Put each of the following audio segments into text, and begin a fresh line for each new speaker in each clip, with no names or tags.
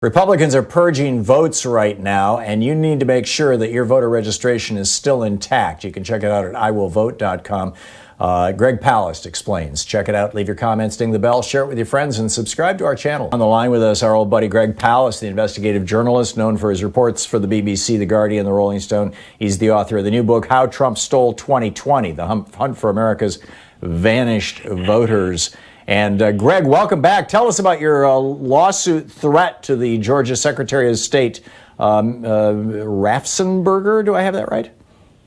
Republicans are purging votes right now, and you need to make sure that your voter registration is still intact. You can check it out at iwillvote.com. Greg Palast explains. Check it out. Leave your comments, ding the bell, share it with your friends, and subscribe to our channel. On the line with us, our old buddy Greg Palast, the investigative journalist known for his reports for the BBC, The Guardian, The Rolling Stone. He's the author of the new book, How Trump Stole 2020, The Hunt for America's Vanished Voters. And Greg, welcome back. Tell us about your lawsuit threat to the Georgia Secretary of State, Raffensperger. Do I have that right?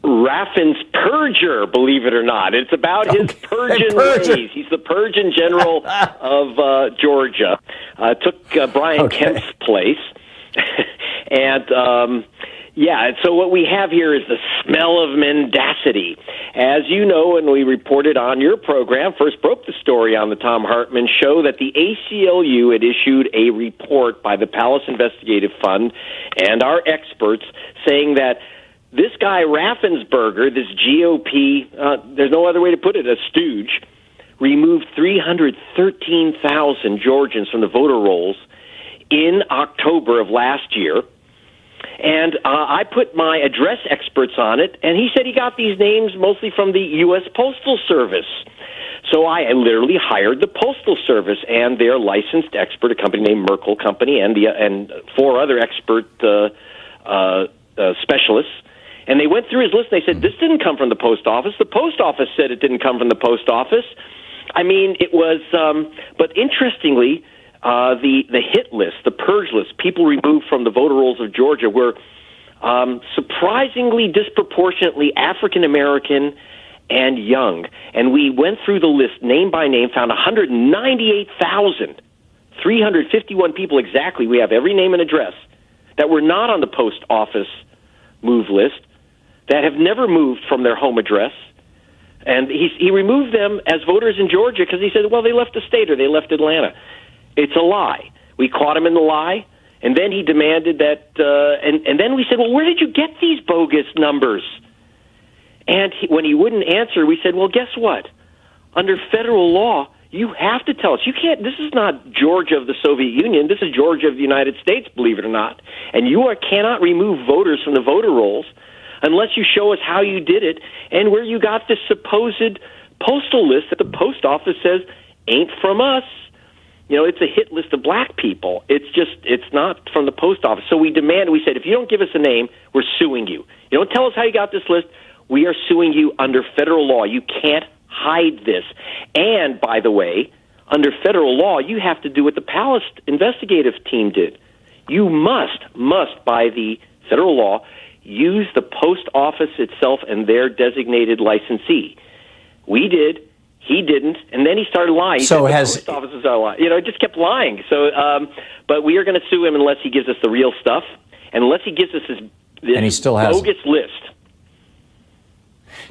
Raffensperger, believe it or not. It's about his Purgeon ways. He's the Purgeon general of Georgia. Took Brian Kemp's place. And so what we have here is the smell of mendacity. As you know, and we reported on your program, first broke the story on the Thom Hartmann show, that the ACLU had issued a report by the Palast Investigative Fund and our experts saying that this guy Raffensperger, this GOP, there's no other way to put it, a stooge, removed 313,000 Georgians from the voter rolls in October of last year. And I put my address experts on it, and he said he got these names mostly from the U.S. Postal Service. So I literally hired the Postal Service and their licensed expert, a company named Merkel Company, and four other expert specialists. And they went through his list, and they said, this didn't come from the post office. The post office said it didn't come from the post office. I mean, it was, but interestingly, the hit list, the purge list, people removed from the voter rolls of Georgia were surprisingly disproportionately African American and young. And we went through the list name by name, found 198,351 people exactly. We have every name and address that were not on the post office move list, that have never moved from their home address. And he removed them as voters in Georgia because he said, well, they left the state or they left Atlanta. It's a lie. We caught him in the lie, and then he demanded that, and then we said, well, where did you get these bogus numbers? And when he wouldn't answer, we said, well, guess what? Under federal law, you have to tell us. You can't, this is not Georgia of the Soviet Union. This is Georgia of the United States, believe it or not. And you cannot remove voters from the voter rolls unless you show us how you did it and where you got this supposed postal list that the post office says ain't from us. You know, it's a hit list of black people. It's not from the post office. So we said, if you don't give us a name, we're suing you. You don't tell us how you got this list, we are suing you under federal law. You can't hide this. And, by the way, under federal law, you have to do what the Palast investigative team did. You must, by the federal law, use the post office itself and their designated licensee. We did. He didn't, and then he started lying. He said the post offices are lying. You know, just kept lying. So, but we are going to sue him unless he gives us the real stuff, and unless he gives us this
and he still
bogus list.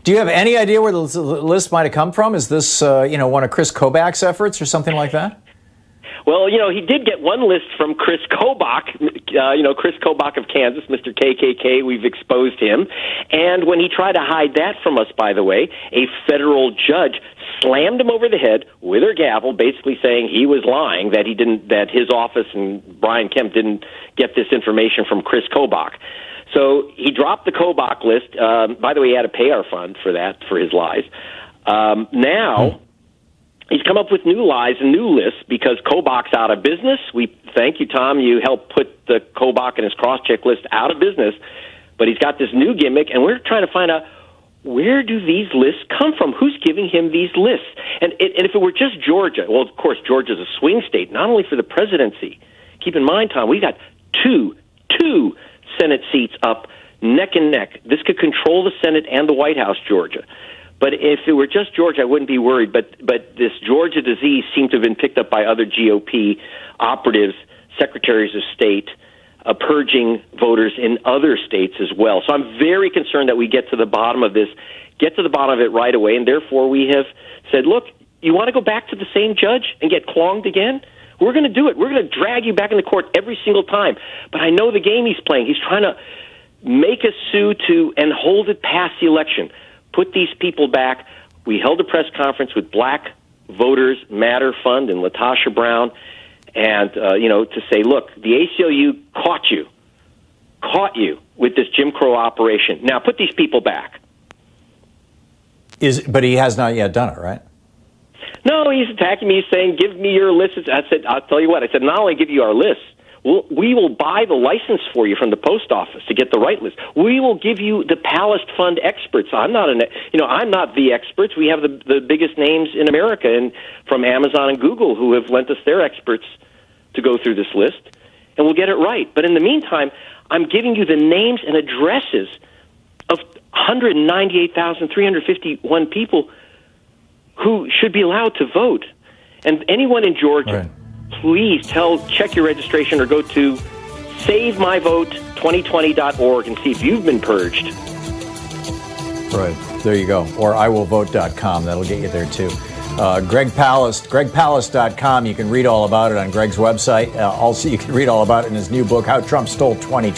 Do you have any idea where the list might have come from? Is this, one of Kris Kobach's efforts or something like that?
Well, he did get one list from Kris Kobach, Kris Kobach of Kansas, Mr. KKK. We've exposed him. And when he tried to hide that from us, by the way, a federal judge slammed him over the head with her gavel, basically saying he was lying, that his office and Brian Kemp didn't get this information from Kris Kobach. So he dropped the Kobach list. By the way, he had to pay our fund for that, for his lies. Now he's come up with new lies and new lists because Kobach's out of business. We thank you, Tom. You helped put the Kobach and his cross-check list out of business. But he's got this new gimmick, and we're trying to find out, where do these lists come from? Who's giving him these lists? And if it were just Georgia, well, of course, Georgia's a swing state, not only for the presidency. Keep in mind, Tom, we got two Senate seats up neck and neck. This could control the Senate and the White House, Georgia. But if it were just Georgia, I wouldn't be worried. But this Georgia disease seemed to have been picked up by other GOP operatives, secretaries of state, purging voters in other states as well. So I'm very concerned that we get to the bottom of this, get to the bottom of it right away, and therefore we have said, look, you want to go back to the same judge and get clonged again? We're going to do it. We're going to drag you back into court every single time. But I know the game he's playing. He's trying to make us sue and hold it past the election. Put these people back. We held a press conference with Black Voters Matter Fund and Latasha Brown, and to say, look, the ACLU caught you with this Jim Crow operation. Now put these people back.
But he has not yet done it, right?
No, he's attacking me. He's saying, give me your lists. I said, I'll tell you what. I said, not only give you our lists, we will buy the license for you from the post office to get the right list. We will give you the Palast Fund experts. I'm not the experts. We have the biggest names in America, and from Amazon and Google, who have lent us their experts to go through this list, and we'll get it right. But in the meantime, I'm giving you the names and addresses of 198,351 people who should be allowed to vote. And anyone in Georgia,
right,
please check your registration or go to SaveMyVote2020.org and see if you've been purged.
Right. There you go. Or IWillVote.com. That'll get you there, too. Greg Palast, GregPalast.com. You can read all about it on Greg's website. Also, you can read all about it in his new book, How Trump Stole 2020.